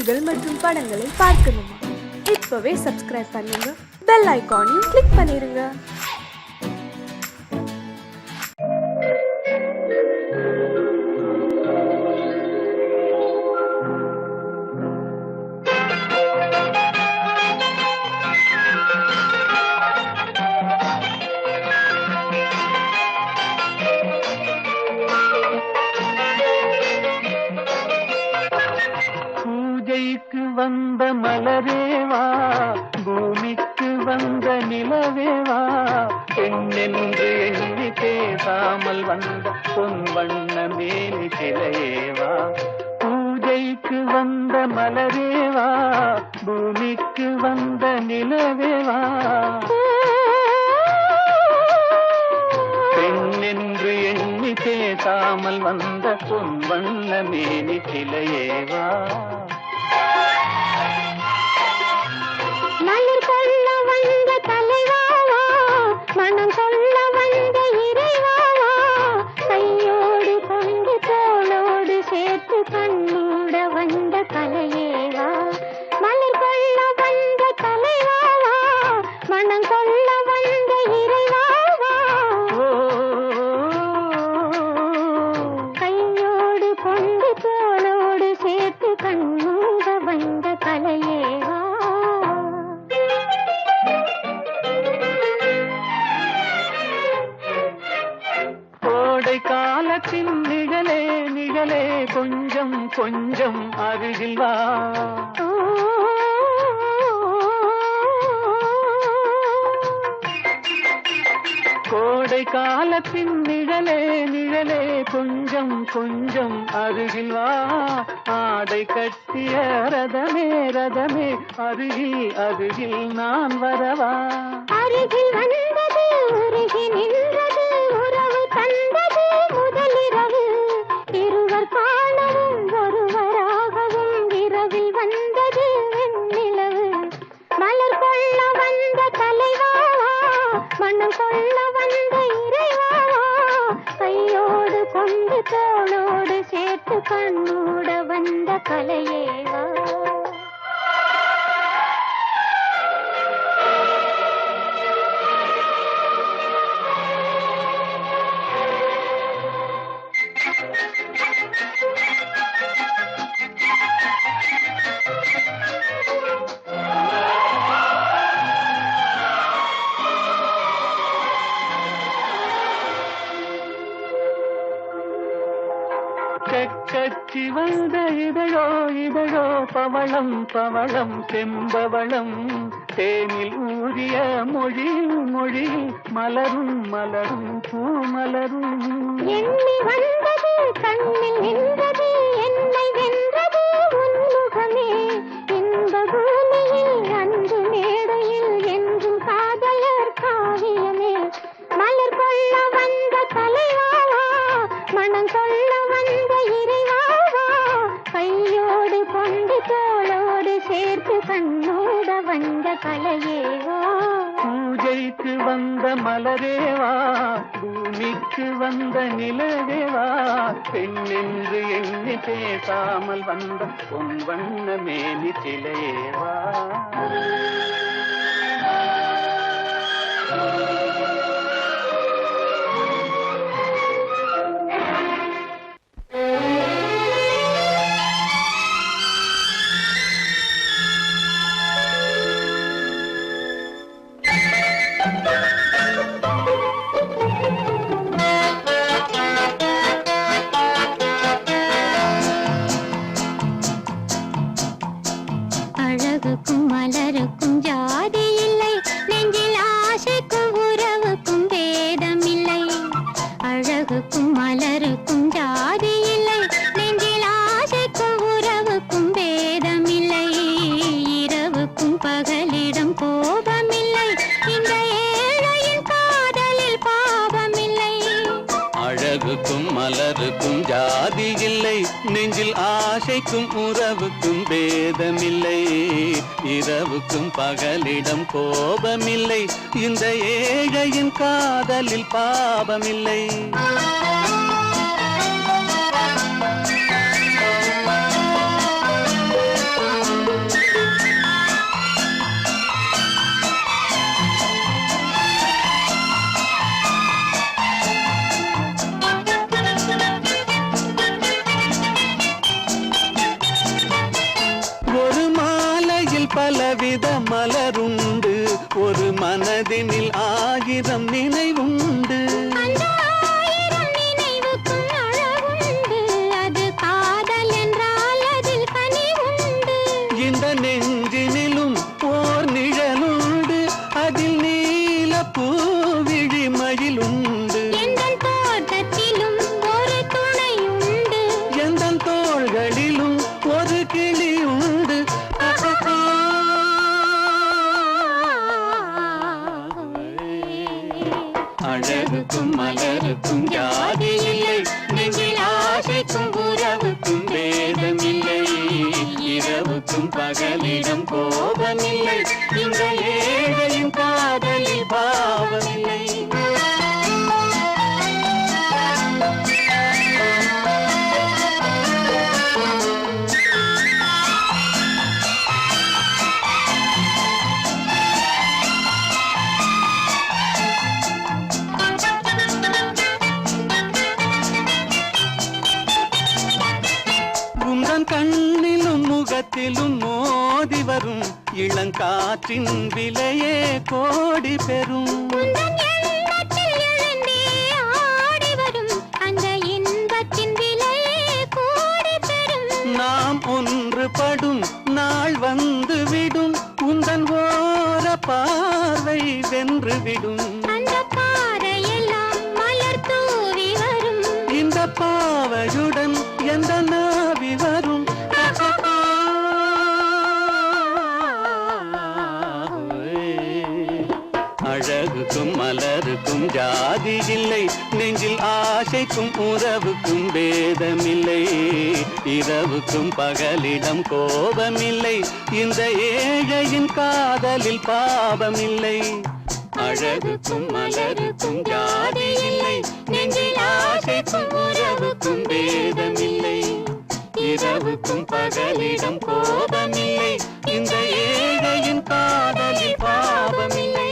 செய்திகள் மற்றும் படங்களை பார்க்கணுமா? இப்பவே சப்ஸ்கிரைப் பண்ணுங்க, பெல் ஐகானையும் கிளிக் பண்ணிருங்க. பூஜைக்கு வந்த மலரேவா, பூமிக்கு வந்த நிலவேவா, பெண்ணென்று எண்ணி பேசாமல் வந்த பொன் வண்ண மேனி சிலையேவா. பூஜைக்கு வந்த மலரேவா, பூமிக்கு வந்த நிலவேவா, பெண்ணென்று எண்ணி பேசாமல் வந்த பொன் வண்ண மேனி சிலையேவா. மலர் கொள்ள வந்த தலைவாவா, மனம் சொல்ல வந்த இறைவாவா, கையோடு கொண்டு தோளோடு சேர்த்து கண்ணூட வந்த கலையேவா. மலர் கொள்ள வந்த தலைவாவா, மனம் சொல்ல வந்த இறைவாவா, கையோடு கொண்டு தோளோடு சேர்த்து கண்ணூட வந்த கலையேவா. கோடை காலத்தின் நிழலே நிழலே, கொஞ்சம் கொஞ்சம் அருகில் வா. கோடை காலத்தின் நிழலே நிழலே, கொஞ்சம் கொஞ்சம் அருகில் வா. ஆடை கட்டிய ரதமே ரதமே, அருகில் அருகில் நான் வரவா. அருகில் வந்தது உருகி நின்றது, உறவு தந்தது முதலிரவு, இருவர் காணவும் ஒருவராகவும் இரவில் வந்தது வெண்ணிலவு. மலர் கொள்ள வந்த தலைவாவா, மனம் கொள்ள வந்த இறைவாவா, கையோடு கொண்டு தோளோடு சேர்த்து கண்ணூட வந்த கலையேவா. கச்சி வந்த இதழோ இதழோ, பவளம் பவளம் செம்பவளம், தேனில் ஊறிய மொழி மொழி, மலரும் மலரும் பூமலரும். எண்ணி வந்தது கண்ணில் நின்றது, என்னை வென்றது உன்முகமே. இன்ப பூமியில் அன்பு மேடையில் என்றும் காதலர் காவியமே. மலர் கொள்ள வந்த தலைவாவா, மனம் சொல்ல வந்த இறைவாவா, கையோடு கொண்டு தோளோடு சேர்த்து கண்ணோட வந்த கலையேவா. பூஜைக்கு வந்த மலரேவா, பூமிக்கு வந்த நிலவேவா, பெண்ணென்று எண்ணி பேசாமல் வந்த பொன் வண்ண மேனி சிலையேவா. அழகுக்கும் மலருக்கும் ஜாதி இல்லை, நெஞ்சில் ஆசைக்கும் உறவுக்கும் பேதம் இல்லை. அழகுக்கும் மலருக்கும் ஜாதி இல்லை, நெஞ்சில் ஆசைக்கும் உறவுக்கும் பேதம் இல்லை. இரவுக்கும் பகலிடம் கோபமில்லை, இந்த ஏழையின் காதலில் பாவமில்லை. அழகுக்கும் மலருக்கும் ஜாதி இல்லை, நெஞ்சில் ஆசைக்கும் உறவுக்கும் பேதமில்லை. இரவுக்கும் பகலிடம் கோபமில்லை, இந்த ஏழையின் காதலில் பாவமில்லை. பலவித மலருண்டு ஒரு மனதினில் 1000 நினைவுண்டு அந்த 1000 நினைவுக்கும் அழகுண்டு அது காதல் என்றால் அதில் கனிவுண்டு இந்த நெஞ்சினிலும் ஓர் நிழலுண்டு அதில் நீல பூவிழி மயிலுண்டு எந்தன் தோட்டத்திலும் ஒரு துணையுண்டு எந்தன் தோள்களிலும் ஒரு கிளியுண்டு அழகுக்கும் மலருக்கும் ஜாதி இல்லை நெஞ்சில் ஆசைக்கும் உறவுக்கும் வேதமில்லை இரவுக்கும் பகலிடம் கோபமில்லை இந்த ஏழையின் காதலில் பாவமில்லை கண்ணிலும் முகத்திலும் மோதி வரும் இளங்காற்றின் விலையே கோடி பெறும் நாம் ஒன்றுபடும் நாள் வந்து விடும் உந்தன் ஓர பார்வை வென்றுவிடும் இந்த பாவையுடன் எந்த நாவி வரும் அழகுக்கும் மலருக்கும் ஜாதி இல்லை நெஞ்சில் ஆசைக்கும் உறவுக்கும் வேதமில்லை இரவுக்கும் பகலிடம் கோபமில்லை இந்த ஏழையின் காதலில் பாவமில்லை அழகுக்கும் மலருக்கும் ஜாதி இல்லை நெஞ்சில் ஆசைக்கும் உறவுக்கும் வேதமில்லை இரவுக்கும் பகலிடம் கோபமில்லை இந்த ஏழையின் காதலில் பாவமில்லை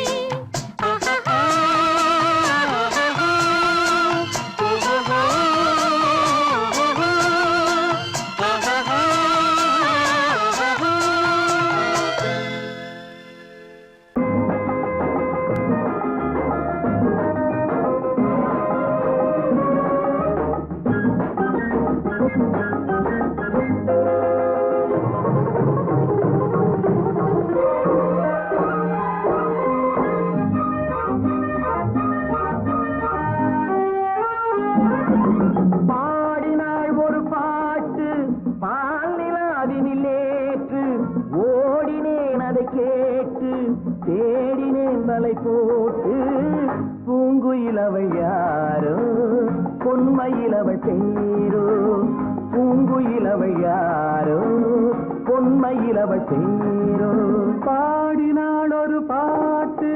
தேடினேன் வலை போட்டு பூங்குயிலவை யாரோ பொன்மயிலவை பேரோ பூங்குயிலவை யாரோ பொன்மயிலவை பேரோ பாடினாள் ஒரு பாட்டு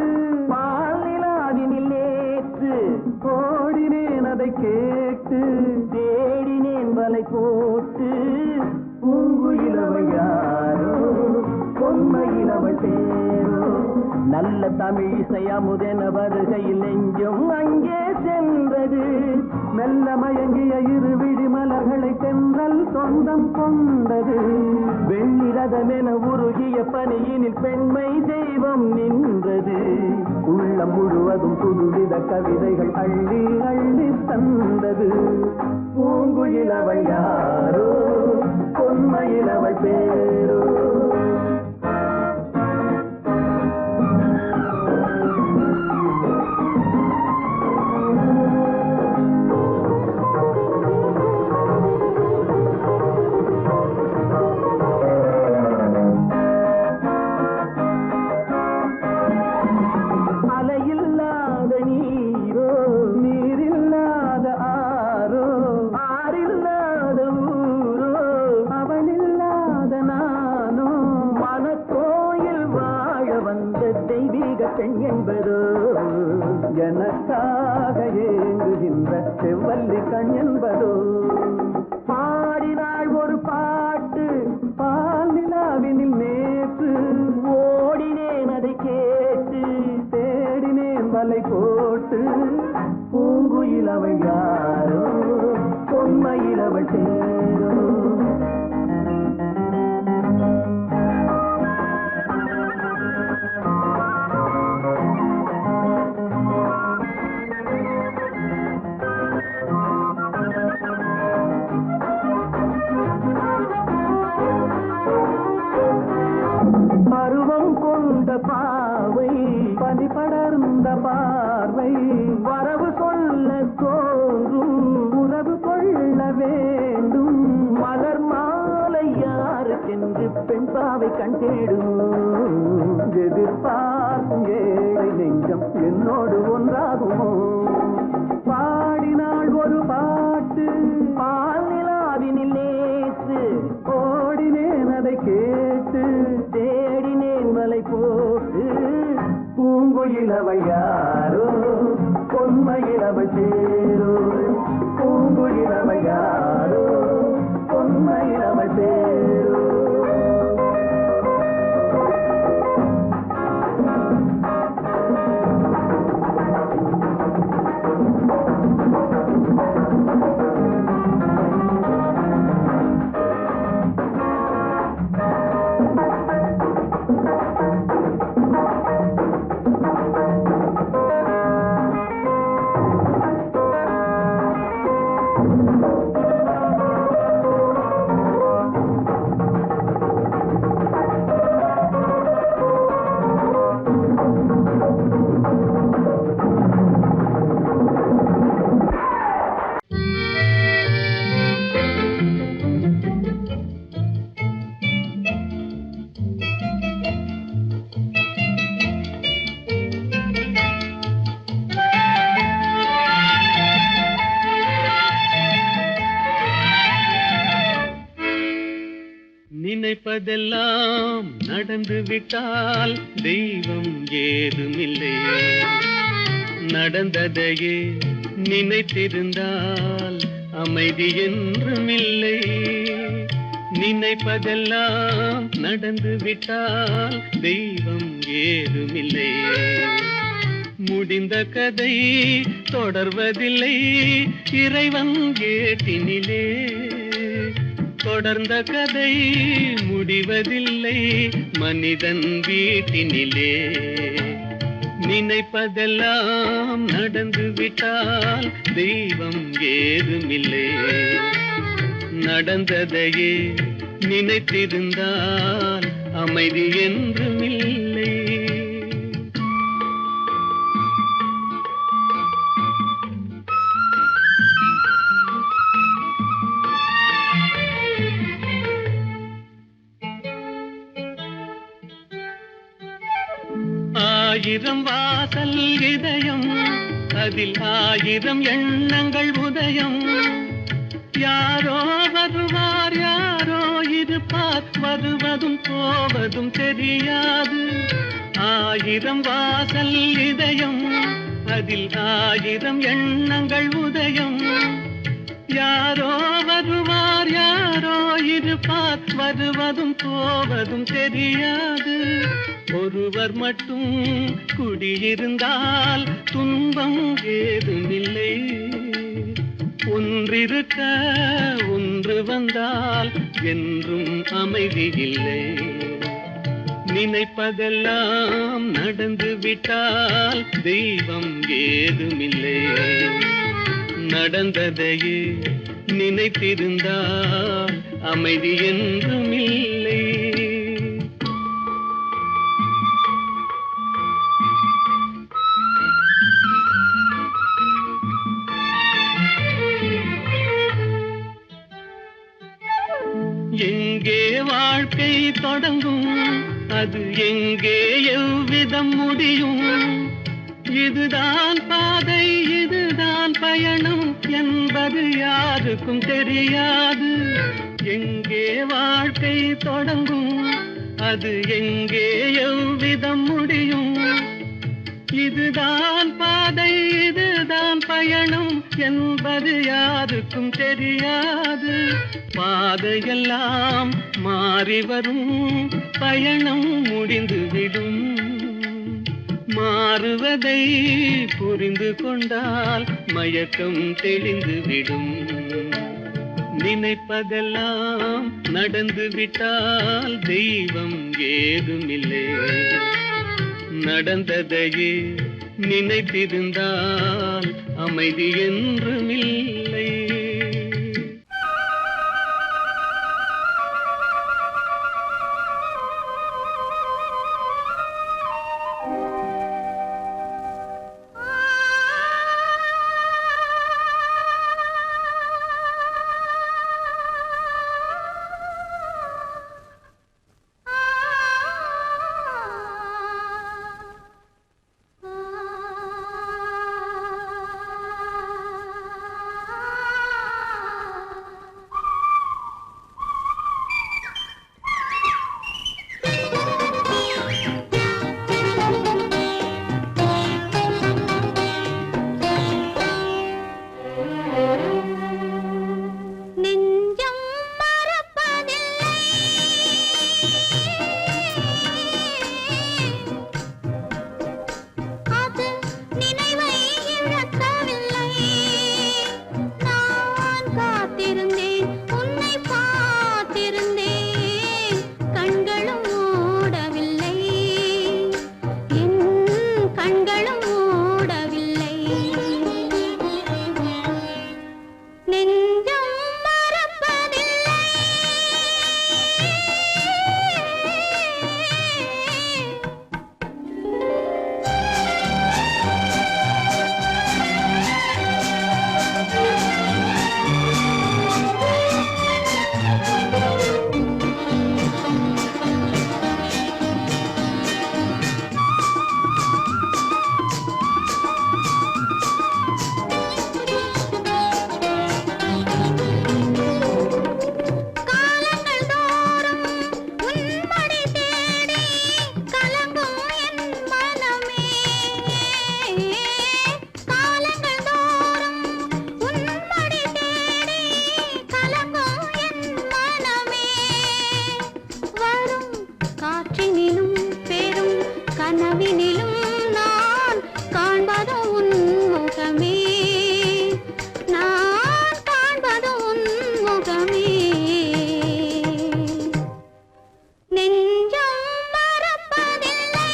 பாலிலாவினில் நேற்று ஓடினேன் அதை கேட்டு தேடினேன் வலை போட்டு பூங்குயிலவை யாரோ பொன்மயிலவை பேரோ நல்ல தமிழ் இசை அமுதென வருகையில் நெஞ்சும் அங்கே சென்றது மெல்ல மயங்கிய இருவிழி மலர்களை தென்றல் சொந்தம் கொண்டது வெண்ணிரதமென உருகிய பனியினில் பெண்மை தெய்வம் நின்றது உள்ளம் முழுவதும் புதுவித கவிதைகள் அள்ளி அள்ளி தந்தது பூங்குயிலவள் யாரோ பொன்மயிலவள் பேரோ பெண் என்பதோ எனக்காக ஏங்குகின்ற செவ்வல்லி கண் என்பதோ பாடினாள் ஒரு பாட்டு பால் நிலாவினில் நேற்று ஓடினேன் அதை கேட்டு தேடினேன் வலை போட்டு பூங்குயிலவள் யாரோ பொன்மயிலவள் பேரோ பாவை பனி படர்ந்த பார்வை வரவு சொல்ல தோன்றும் உறவு கொள்ள வேண்டும் மலர் மாலை யாருக்கென்று பெண் பாவை கண் தேடும் எதிர்பார்க்கும் ஏழை நெஞ்சம் என்னோடு ஒன்றாகுமோ பாடினாள் ஒரு பாட்டு பால் நிலாவினில் நேற்று ஓடினேன் அதை கேட்டு தேடினேன் மலை போட்டு பூங்குயிலவை யாரோ பொன்மையிலவை சேரோ பூங்குயிலவை யாரோ பொன்மையிலவை சேரோ நினைப்பதெல்லாம் நடந்து விட்டால் தெய்வம் ஏதுமில்லை நடந்ததையே நினைத்திருந்தால் அமைதி என்றுமில்லை நினைப்பதெல்லாம் நடந்து விட்டால் தெய்வம் ஏதுமில்லை முடிந்த கதை தொடர்வதில்லை இறைவன் கேட்டினிலே தொடர்ந்த கதை முடிவதில்லை மனிதன் வீட்டினிலே நினைப்பதெல்லாம் நடந்து விட்டால் தெய்வம் ஏதுமில்லை நடந்ததையே நினைத்திருந்தால் அமைதி என்றுமில்லை ஆயிரம் வாசல் இதயம் அதில் ஆயிரம் எண்ணங்கள் உதயம் யாரோ வருவார் யாரோ இருப்பார் வருவதும் போவதும் தெரியாது ஆயிரம் வாசல் இதயம் அதில் ஆயிரம் எண்ணங்கள் உதயம் யாரோ வருவார் யாரோ இருப்பார் வருவதும் போவதும் தெரியாது ஒருவர் மட்டும் குடியிருந்தால் துன்பம் ஏதுமில்லை ஒன்றிருக்க ஒன்று வந்தால் என்றும் அமைதி இல்லை நினைப்பதெல்லாம் நடந்து விட்டால் தெய்வம் ஏதுமில்லை நடந்ததையே நினைத்திருந்தால் அமைதி என்றுமில்லை எங்கே வாழ்க்கை தொடங்கும் அது எங்கே எவ்விதம் முடியும் இதுதான் பாதை இதுதான் பயணம் என்பது யாருக்கும் தெரியாது எங்கே வாழ்க்கை தொடங்கும் அது எங்கே எவ்விதம் முடியும் இதுதான் பாதை இதுதான் பயணம் என்பது யாருக்கும் தெரியாது பாதையெல்லாம் மாறி வரும் பயணம் முடிந்துவிடும் மாறுவதை புரிந்து கொண்டால் மயக்கம் தெளிந்துவிடும் நினைப்பதெல்லாம் நடந்து விட்டால் தெய்வம் ஏதுமில்லை நடந்ததையே நினைத்திருந்தால் அமைதி என்றுமில்லை கனவினிலும் நான் காண்பது உன் முகமே, நான் காண்பது உன் முகமே. நெஞ்சம் மறப்பதில்லை,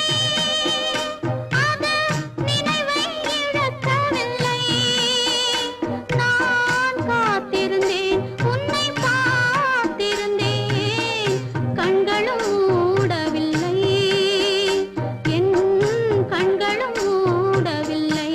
அது நினைவை இழக்கவில்லை. நான் காத்திருந்தேன், உன்னை பார்த்திருந்தேன், கண்களும் மூடவில்லை, என் கண்களும் மூடவில்லை.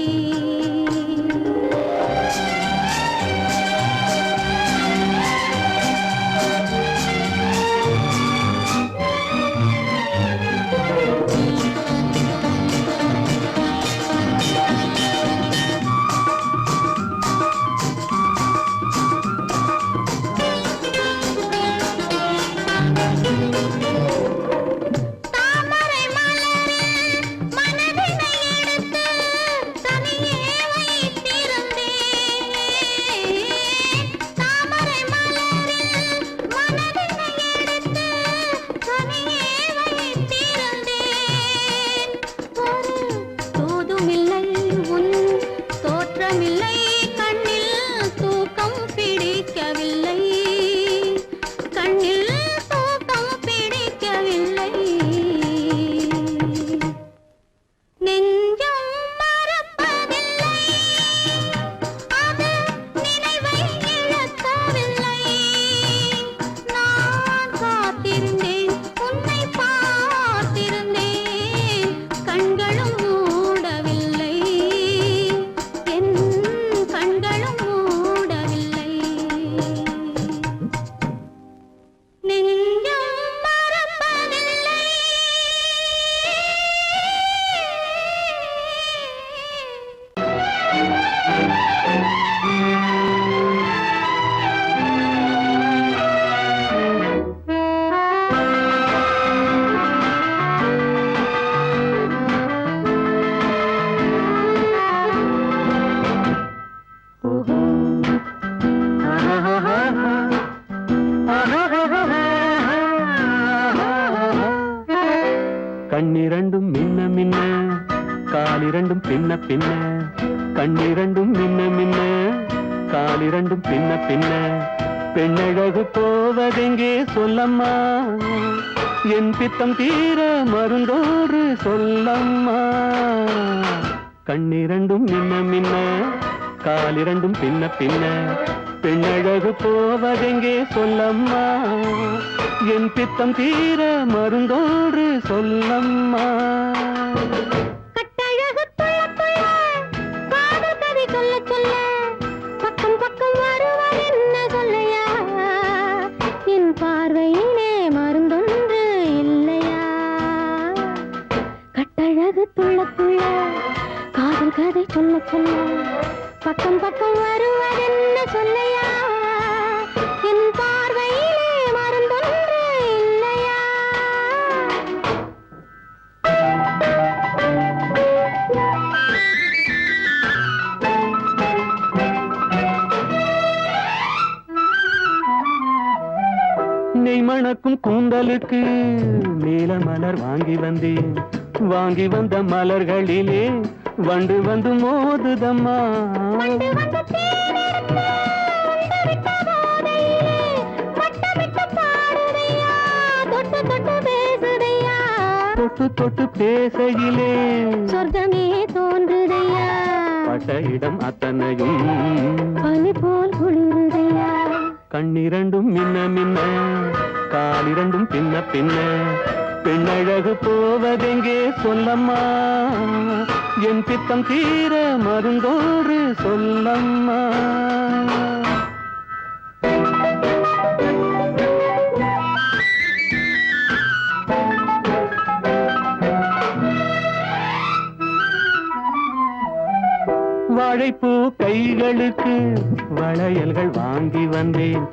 தாமரை மலரில் மனதினை எடுத்து தனியே வைத்திருந்தேன். தாமரை மலரில் மனதினை எடுத்து தனியே வைத்திருந்தேன். ஒரு தூதுமில்லை, உன் தோற்றமில்லை, கண்ணில் தூக்கம் பிடிக்கவில்லை, கண்ணில் தூக்கம் பிடிக்கவில்லை. நெஞ்சம் மறப்பதில்லை, அது நினைவை இழக்கவில்லை. நான் காத்திருந்தேன், உன்னை பார்த்திருந்தேன், கண்களும் மூடவில்லை, என் கண்களும் மூடவில்லை. நெஞ்சம் மறப்பதில்லை. கண்ணிரண்டும் மின்ன மின்ன, காலிரண்டும் பின்ன பின்ன, கண்ணிரண்டும் மின்ன மின்ன, காலிரண்டும் பின்ன பின்ன, பெண்ணழகு போவதெங்கே சொல்லம்மா, என் பித்தம் தீர மருந்தோடு சொல்லம்மா. கண்ணிரண்டும் மின்ன மின்ன, காலிரண்டும் பின்ன பின்ன, பெண்ணழகு போவதெங்கே சொல்லம்மா, என் பித்தம் தீர மருந்தோடு சொல்லம்மா. கட்டழகு துள்ள துள்ள, காதல் கதை சொல்ல சொல்ல, பக்கம் பக்கம் வருவார் என்ன சொல்லையா, என் பார்வையிலே மருந்தொன்று இல்லையா. கட்டழகு துள்ள துள்ள, காதல் கதை சொல்ல சொல்ல, பக்கம் பக்கம் வருவார் என்ன சொல்லையா, என் பார்வையிலே மருந்தொன்று இல்லையா. நெய் மணக்கும் கூந்தலுக்கு நீல மலர் வாங்கி வந்தேன், வாங்கி வந்த மலர்களிலே வண்டு வந்து மோதுதம்மா. வண்டு வந்து தேனெடுத்து உண்டுவிட்ட போதையிலே வட்டமிட்டு பாடுதையா, தொட்டு தொட்டு பேசுதையா, தொட்டு தொட்டு பேசையிலே சொர்க்கமே தோன்றுதையா, பட்ட இடம் அத்தனையும் பனி போல் குளிருதையா. கண்ணிரண்டும் மின்ன மின்ன, காலிரண்டும் பின்ன பின்ன, பெண்ணழகு போவதெங்கே சொல்லம்மா, என் பித்தம் தீர மருந்தோடு சொல்லம்மா. வாழைப்பூ கைகளுக்கு வளையல்கள் வாங்கி வந்தேன்,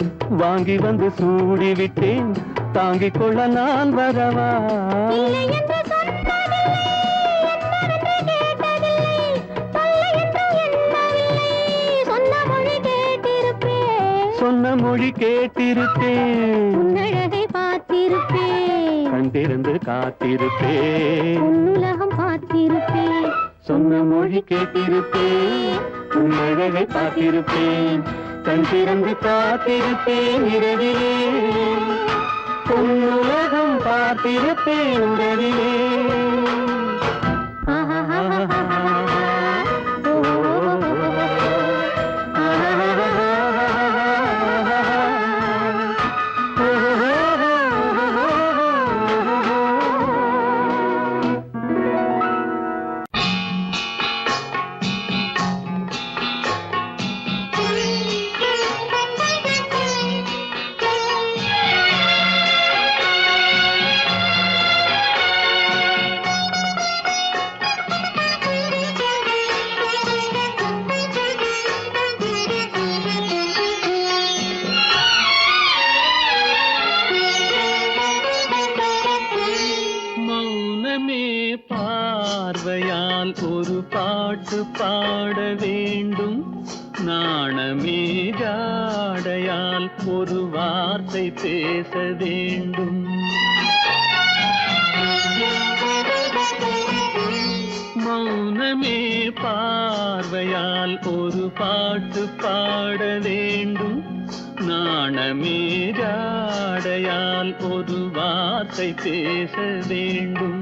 வாங்கி வந்து சூடி விட்டேன், தாங்கிக் கொள்ள நான் வரவா. இல்லை என்று சொன்னதில்லை, என்னவென்று கேட்டதில்லை, தொல்லை என்று எண்ணவில்லை, சொன்ன மொழி கேட்டிருப்பேன், சொன்ன மொழி கேட்டிருப்பேன், உன்னழகை பார்த்திருப்பேன், கண் கண் திறந்து காத்திருப்பேன். உலகம் பார்த்திருப்பேன், சொன்ன மொழி கேட்டிருப்பேன், உன் அழகை பார்த்திருப்பேன். கண் திறந்து காத்திருப்பேன் இரவிலே, உன் உலகம் பார்த்திருப்பேன் உறவிலே. பார்வையால் ஒரு பாட்டு பாட வேண்டும், நாணமே ஜாடையால் ஒரு வார்த்தை பேச வேண்டும். மௌனமே பார்வையால் ஒரு பாட்டு பாட வேண்டும், நாணமே ஜாடையால் ஒரு வார்த்தை பேச வேண்டும்.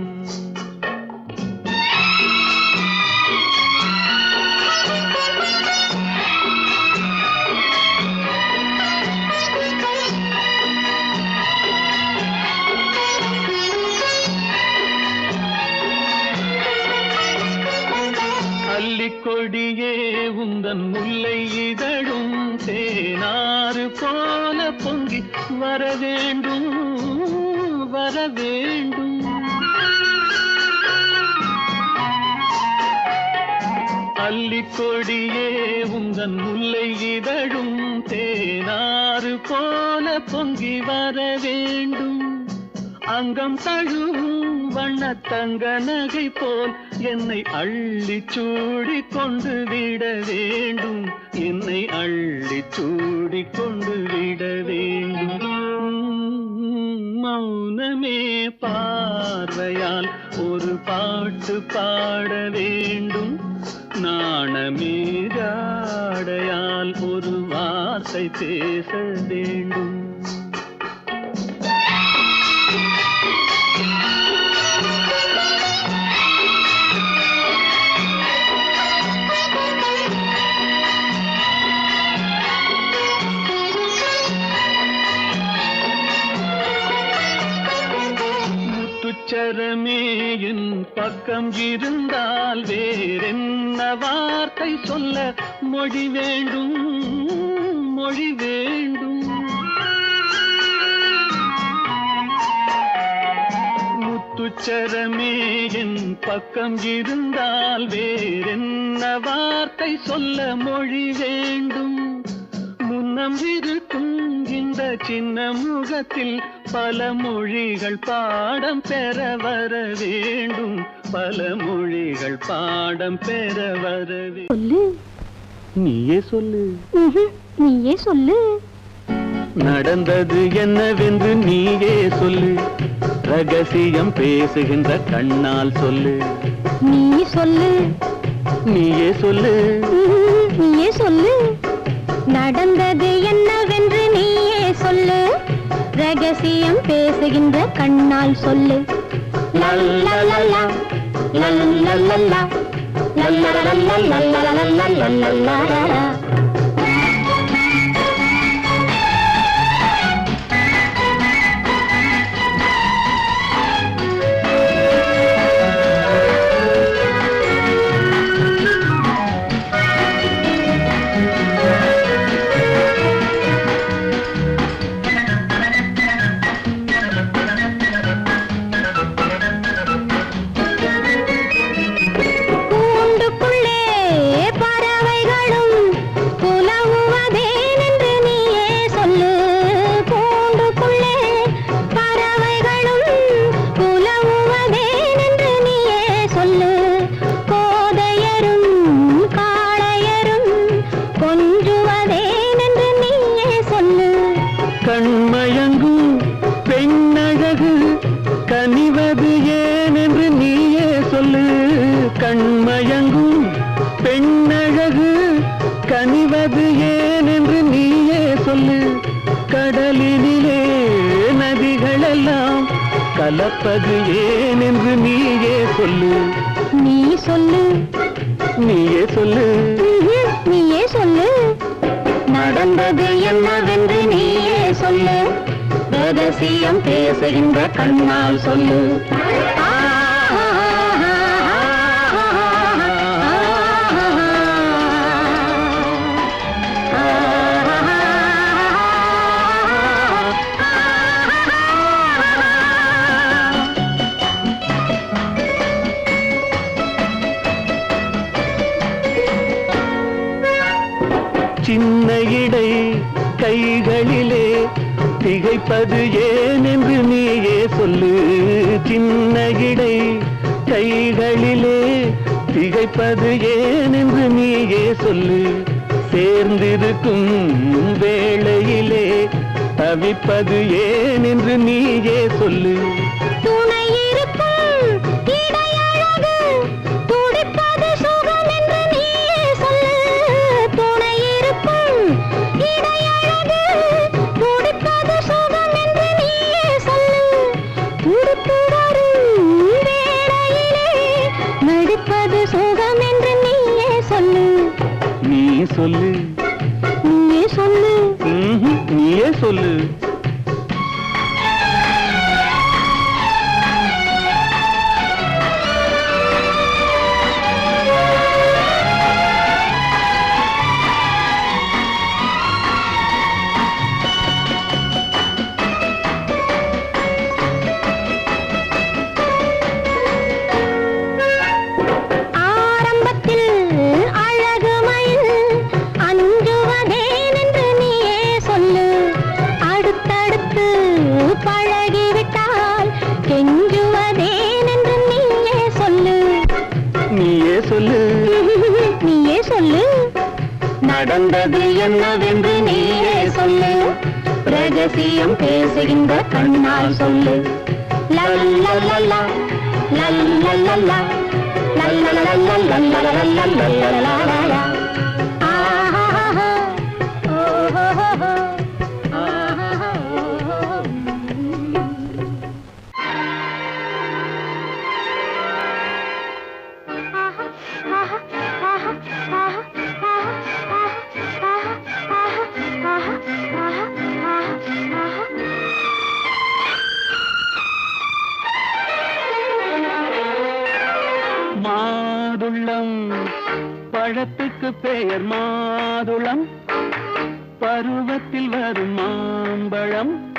கொடியே உந்தன் முல்லை இதழும் தேனாறு போல பொங்கி வர வேண்டும், வர வேண்டும். அல்லிக்கொடியே உந்தன் முல்லை இதழும் தேனாறு போல பொங்கி வர வேண்டும். அங்கம் தழுவும் வண்ணத்தங்க நகை போல் என்னை அள்ளி சூடி கொண்டு விட வேண்டும், என்னை அள்ளி சூடி கொண்டு விட வேண்டும். மௌனமே பார்வையால் ஒரு பாட்டு பாட வேண்டும், நாணமே ஜாடையால் ஒரு வார்த்தை பேச வேண்டும். முத்துச்சரமே என் பக்கம் இருந்தால் வேறென்ன வார்த்தை சொல்ல மொழி வேண்டும், மொழி வேண்டும். முத்துச்சரமே என் பக்கம் இருந்தால் வேறென்ன வார்த்தை சொல்ல மொழி வேண்டும். முன்னம் இருக்கும் இந்த சின்ன முகத்தில் பல மொழிகள் பாடம் பெற வர வேண்டும், பல மொழிகள் பாடம் பெற வர வேண்டும். நீயே சொல்லு, நீயே சொல்லு. நடந்தது என்னவென்று நீயே சொல்லு, ரகசியம் பேசுகின்ற கண்ணால் சொல்லு. நீ சொல்லு, நீயே சொல்லு, நீயே சொல்லு. நடந்தது என்னவென்று நீயே சொல்லு, ரகசியம் பேசுகின்ற கண்ணால் சொல்லு. லல்லலல்லா, லல்லலல்லா, லல்லலல்லா. கலப்பது ஏன் என்று நீயே சொல்லு. நீ சொல்லு. நீயே சொல்லு. நீயே சொல்லு. நடந்தது என்னவென்று நீயே சொல்லு. ரகசியம் பேசுகின்ற கண்ணால் சொல்லு. சின்ன இடை கைகளிலே திகைப்பது ஏன் என்று நீயே சொல்லு. சின்ன இடை கைகளிலே திகைப்பது ஏன் என்று நீயே சொல்லு. சேர்ந்திருக்கும் வேளையிலே தவிப்பது ஏன் என்று நீயே சொல்லு. சொல்லு. நீயே சொல்லு. நீயே சொல்லு. நீயே சொல்லு. நடந்தது என்னவென்று நீயே சொல்லு. ரகசியம் பேசுகின்ற கண்ணால் சொல்லு. லல்லல்லல்லா லல்லல்லல்லா லல்லல்லல்லா. ஆஹா ஓஹோ. மாதுளம் பழத்துக்கு பெயர் மாதுளம். பருவத்தில் வரும் மாம்பழம்.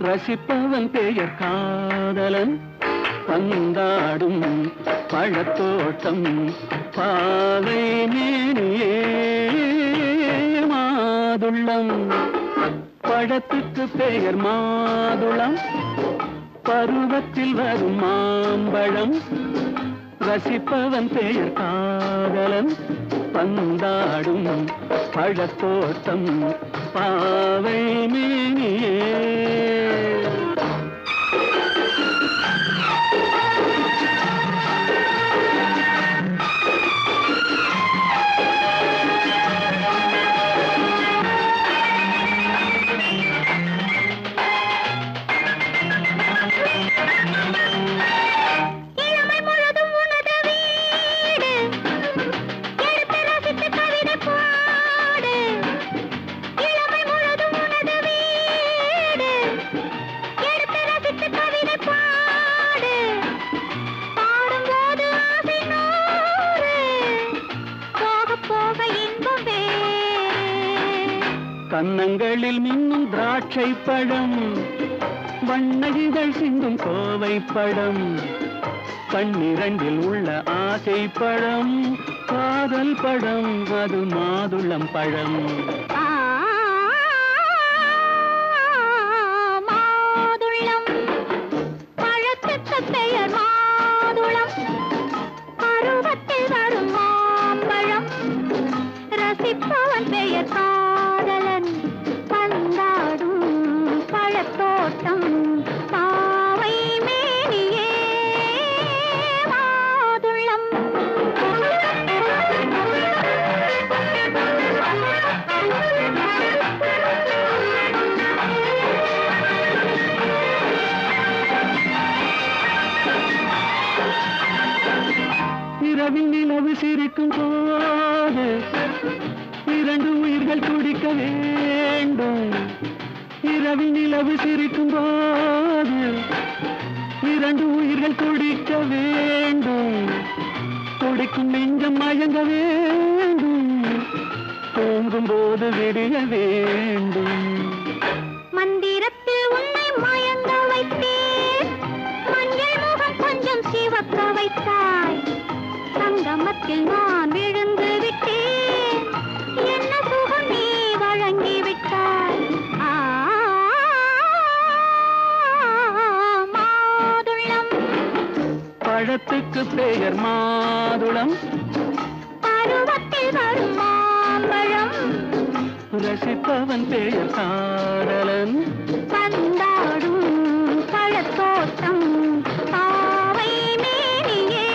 ரசிப்பவன் பெயர் காதலன். பந்தாடும் பழத்தோட்டம் பாவை மேனியே. மாதுளம் பழத்துக்கு பெயர் மாதுளம். பருவத்தில் வரும் மாம்பழம். ரசிப்பவன் பெயர் காதலன். பந்தாடும் பழத்தோட்டம் பாவை மேனியே. கன்னங்களில் மின்னும் திராட்சை பழம். வண்ண இதழ் சிந்தும் கோவை பழம். கண்ணிரண்டில் உள்ள ஆசை பழம். காதல் பழம் அது மாதுளம் பழம். மாதுளம் பழத்துக்கு பெயர் மாதுளம். பருவத்தில் வரும் மாம்பழம். ரசிப்பவன் பெயர் காதலன். பந்தாடும் பழத்தோட்டம் பாவை மேனியே. மாதுளம். இரவில் நிலவு சிரிக்கும் போது இரண்டு உயிர்கள் குடிக்க வேண்டும். இரவில் நிலவு சிரிக்கும் போது இரண்டு உயிர்கள் குடிக்க வேண்டும். துடிக்கும் நெஞ்சம் மயங்க வேண்டும். தூங்கும் போது விடிய வேண்டும். மந்திரத்தில் உன்னை மயங்க வைத்தேன். மஞ்சள் முகம் கொஞ்சம் சிவக்க வைத்தாய். சங்கமத்தில் நான் விழுந்து விட்டேன். என்ன சுகம் நீ வழங்கி விட்டாய். மாதுளம். பழத்துக்கு பெயர் மாதுளம். பருவத்தில் வரும் மாம்பழம். ரசிப்பவன் பெயர் காதலன். பந்தாடும் பழத்தோட்டம் பாவை மேனியே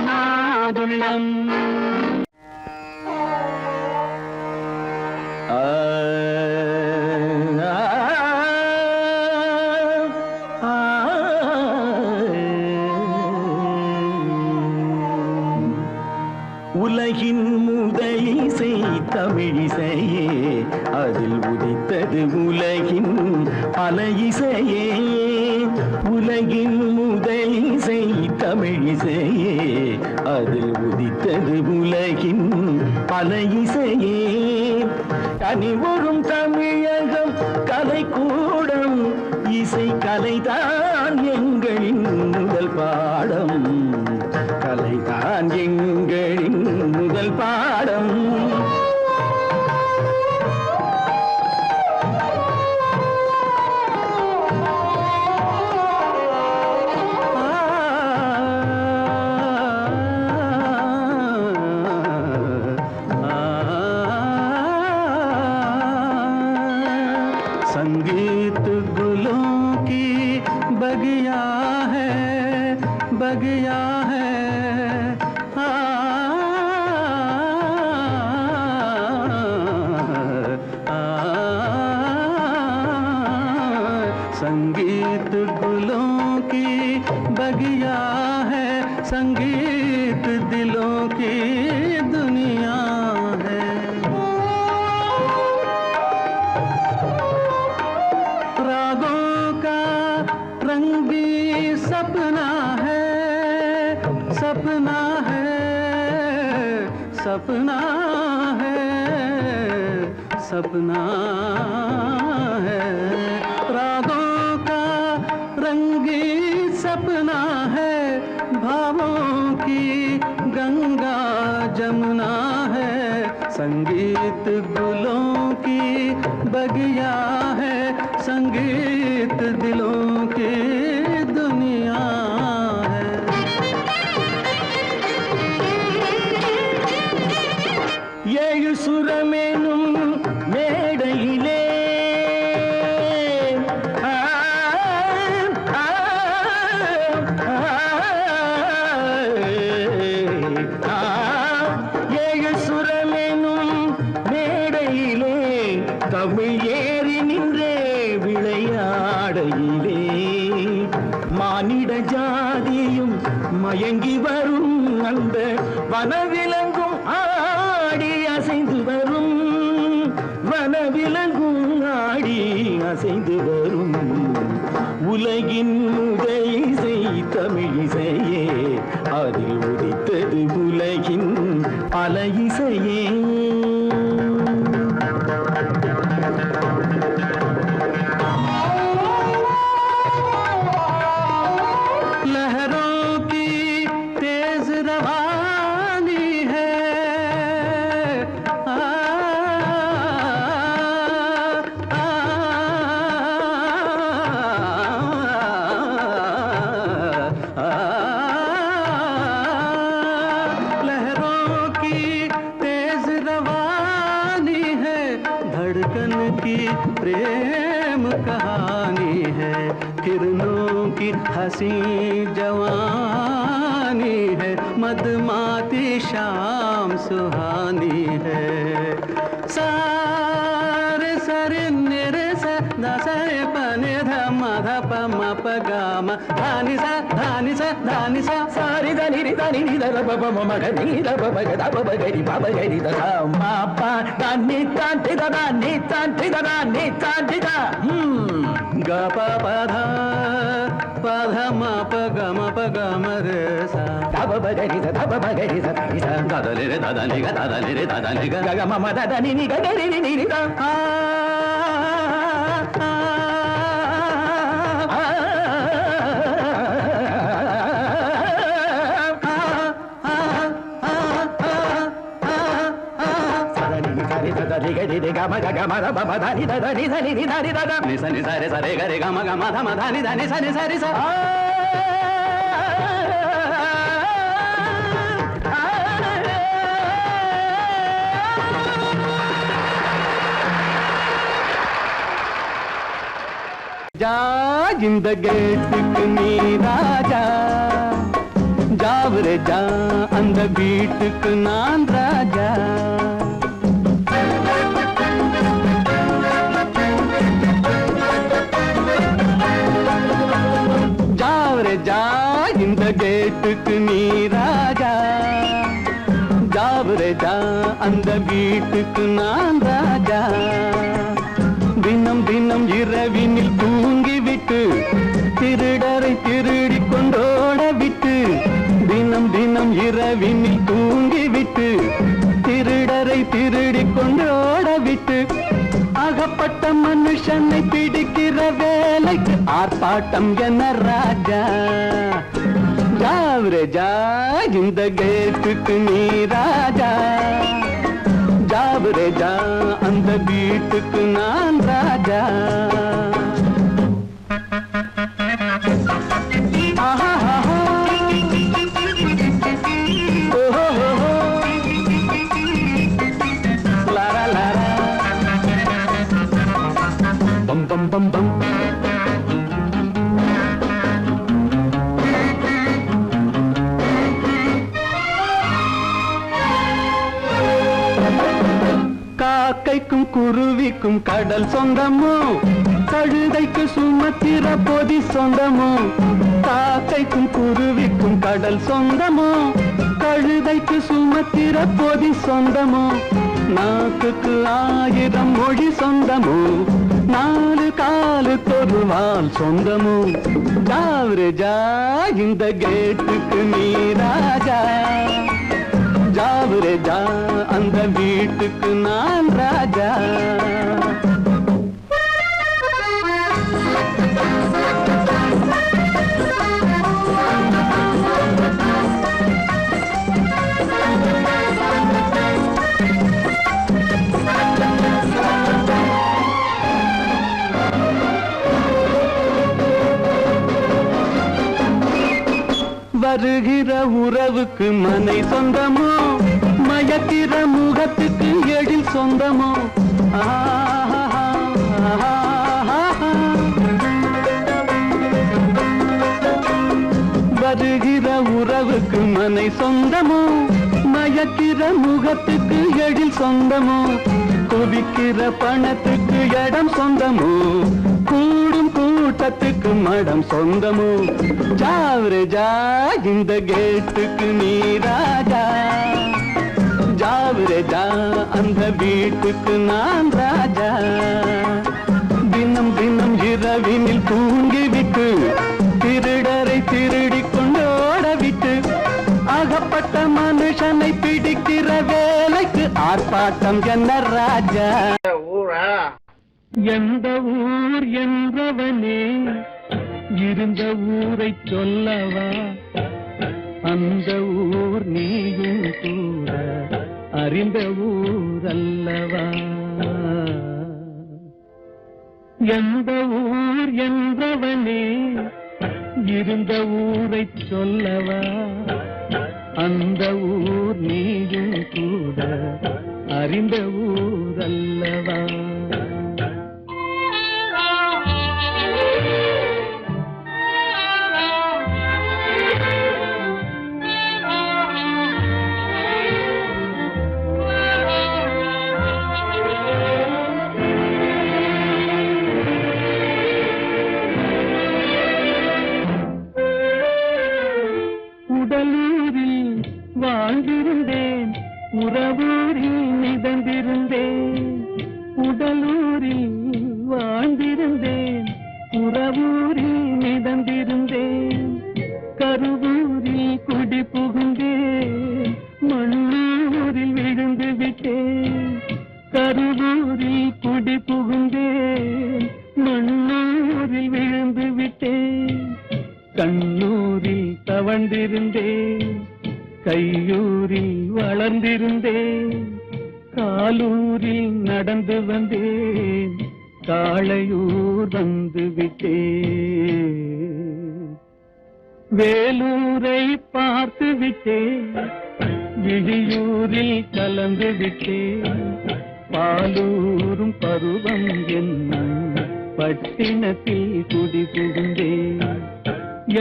மாதுளம். உலகின் முதலிசை தமிழிசையே, அதில் உதித்தது உலகின் பல இசையே. உலகின் முதலிசை தமிழிசையே, அதில் உதித்தது உலகின் பல இசையே. கனிவரும் தமிழகம் கலைக்கூடம், இசை கலைதான் எங்களின் முதல் பாடம். கலைதான் எங்களின் முதல் பாடம். संगीत गुलों की बगिया है, बगिया है। संगीत गुलों की बगिया है, संगीत दिलों की दुनिया है। रागों का रंगी सपना है, सपना है, सपना है, सपना है। रागों का रंगी सपना है, भावों की गंगा जमुना है। संगीत गुलों की बगिया है, संगीत दिलों की दुनिया है। ஏழு சுரமேனும் மேடையிலே ஏழு சுரமேனும் மேடையிலே தமிழ் ஏறி நின்றே விளையாடையிலே மானிட ஜாதியும் மயங்கி வரும் அந்த வனவிலங்கும் ஆடி அசைந்து வரும், வனவிலங்கும் ஆடி அசைந்து வரும். உலகின் முதல் இசை தமிழிசையே, அதில் உதித்தது உலகின் பல இசையே. लहरों की तेज रवानी है, लहरों की तेज रवानी है, धड़कन की प्रेम कहानी है। किरणों की हंसी जवानी है, मदमाती शाम सुहानी है। सारे सरे निरे स द सरे प नि ध म ध प म प गा மாமா தானி சா தானி சா தானி சா சாரி தனி தனி நித பப மக நீத பபக தபகரி பபகரி தா மாப்பா தானி தாண்டி தா நீ தாண்டி தா நீ தாண்டி தா க பதா பத மப கம பகம ரே சா தபகரி தபகரி சா ததலே ரே ததலே க ததலே ரே ததலே க க மம ததனி நி க கரி நி நி தா இந்த கேட்டுக்கு நீ ராஜா ஜாவரே ஜா அந்த வீட்டுக்கு நான் ராஜா ஜாவரே ஜா இந்த கேட்டுக்கு நீ ராஜா ஜாவரே ஜா அந்த வீட்டுக்கு நான் ராஜா தினம் தினம் இரவினில் தூங்கிவிட்டு திருடரை திருடி கொண்டோட விட்டு தினம் தினம் இரவினில் தூங்கிவிட்டு திருடரை திருடி கொண்டோட விட்டு அகப்பட்ட மனுஷனை பிடிக்கிற வேலைக்கு ஆர்ப்பாட்டம் என ராஜா ஜாவரே ஜா இந்த கேட்டுக்கு நீ ராஜா ஜாவரே ஜா அந்த வீட்டுக்கு நான் ராஜா bum bum bum bum காக்கைக்கும் குருவிக்கும் கடல் சொந்தமோ கழுதைக்கு சுமத்திர பொதி சொந்தமோ காக்கைக்கும் குருவிக்கும் கடல் சொந்தமோ கழுதைக்கு சுமத்திர பொதி சொந்தமோ நாக்குக்கு 1000 மொழி சொந்தமோ 4 காலு தொருவால் சொந்தமோ ஜாவரே ஜா இந்த கேட்டுக்கு நீ ராஜா ஜாவரே ஜா அந்த வீட்டுக்கு நான் ராஜா வருகிற உறவுக்கு மனை சொந்தமோ மயக்கிற முகத்துக்கு எழில் சொந்தமோ வருகிற உறவுக்கு மனை சொந்தமோ மயக்கிற முகத்துக்கு எழில் சொந்தமோ குவிக்கிற பணத்துக்கு இடம் சொந்தமோ கூடும் கூட்டத்துக்கு மடம் சொந்தமோ ஜாவரே ஜா இந்த கேட்டுக்கு நீ ராஜா ஜாவரே ஜா அந்த வீட்டுக்கு நான் ராஜா தினம் தினம் இரவினில் தூங்கிவிட்டு திருடரை திருடி கொண்டோட விட்டு அகப்பட்ட மனுஷனை பிடிக்கிற வேலைக்கு ஆர்ப்பாட்டம் என்ன ராஜா எந்த ஊர் என்றவனே இருந்த ஊரை சொல்லவா அந்த ஊர் நீயும் கூட அறிந்த ஊர் அல்லவா எந்த ஊர் என்றவனே இருந்த ஊரை சொல்லவா அந்த ஊர் நீயும் கூட அறிந்த ஊர் அல்லவா பிறந்திருந்தேன், கையூரில் வளர்ந்திருந்தேன், காலூரில் நடந்து வந்தேன், காளையூர் வந்து விட்டேன். வேலூரை பார்த்து விட்டேன், விழியூரில் கலந்து விட்டேன், பாலூரும் பருவம் என்னும் பட்டினத்தில் குடி புகுந்தேன்.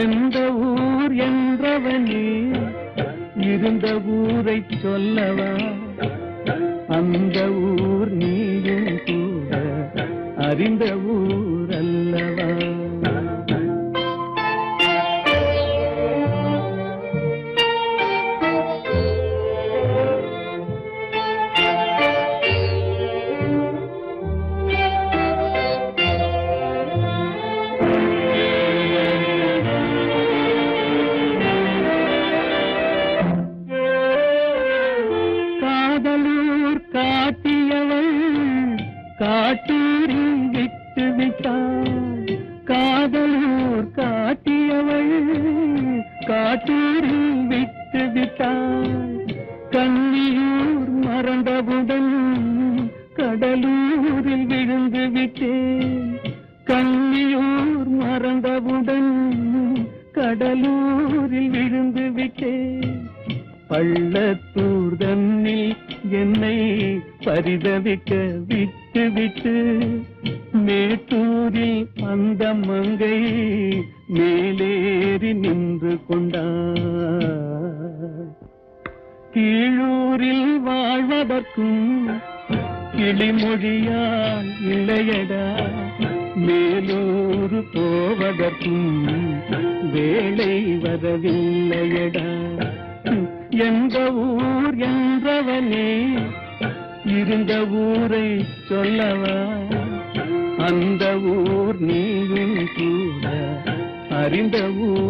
எந்த ஊர் என்றவனே இருந்த ஊரை சொல்லவா, அந்த ஊர் நீயும் கூட அறிந்த ஊர் அல்லவா. காதலூர் காட்டியவள் காட்டூரில் விட்டு விட்டாள், காதலூர் காட்டியவள் காட்டூரில் விட்டு விட்டாள். கன்னியூர் மறந்தவுடன் கடலூரில் விழுந்து விட்டேன், கன்னியூர் மறந்தவுடன் கடலூரில் விழுந்து விட்டேன். பள்ளத்தூர் தன்னில் என்னை பரிதவிக்க விட்டு விட்டு மேட்டூரில் அந்த மங்கை மேலேறி நின்று கொண்டார். கீழூரில் வாழ்வதற்கும் கிளிமொழியால் இல்லையடா, மேலூர் போவதற்கும் வேலை வரவில்லையடா. எந்த ஊர் என்றவனே இருந்த ஊரை சொல்லவா, அந்த ஊர் நீயும் கூட அறிந்த ஊர்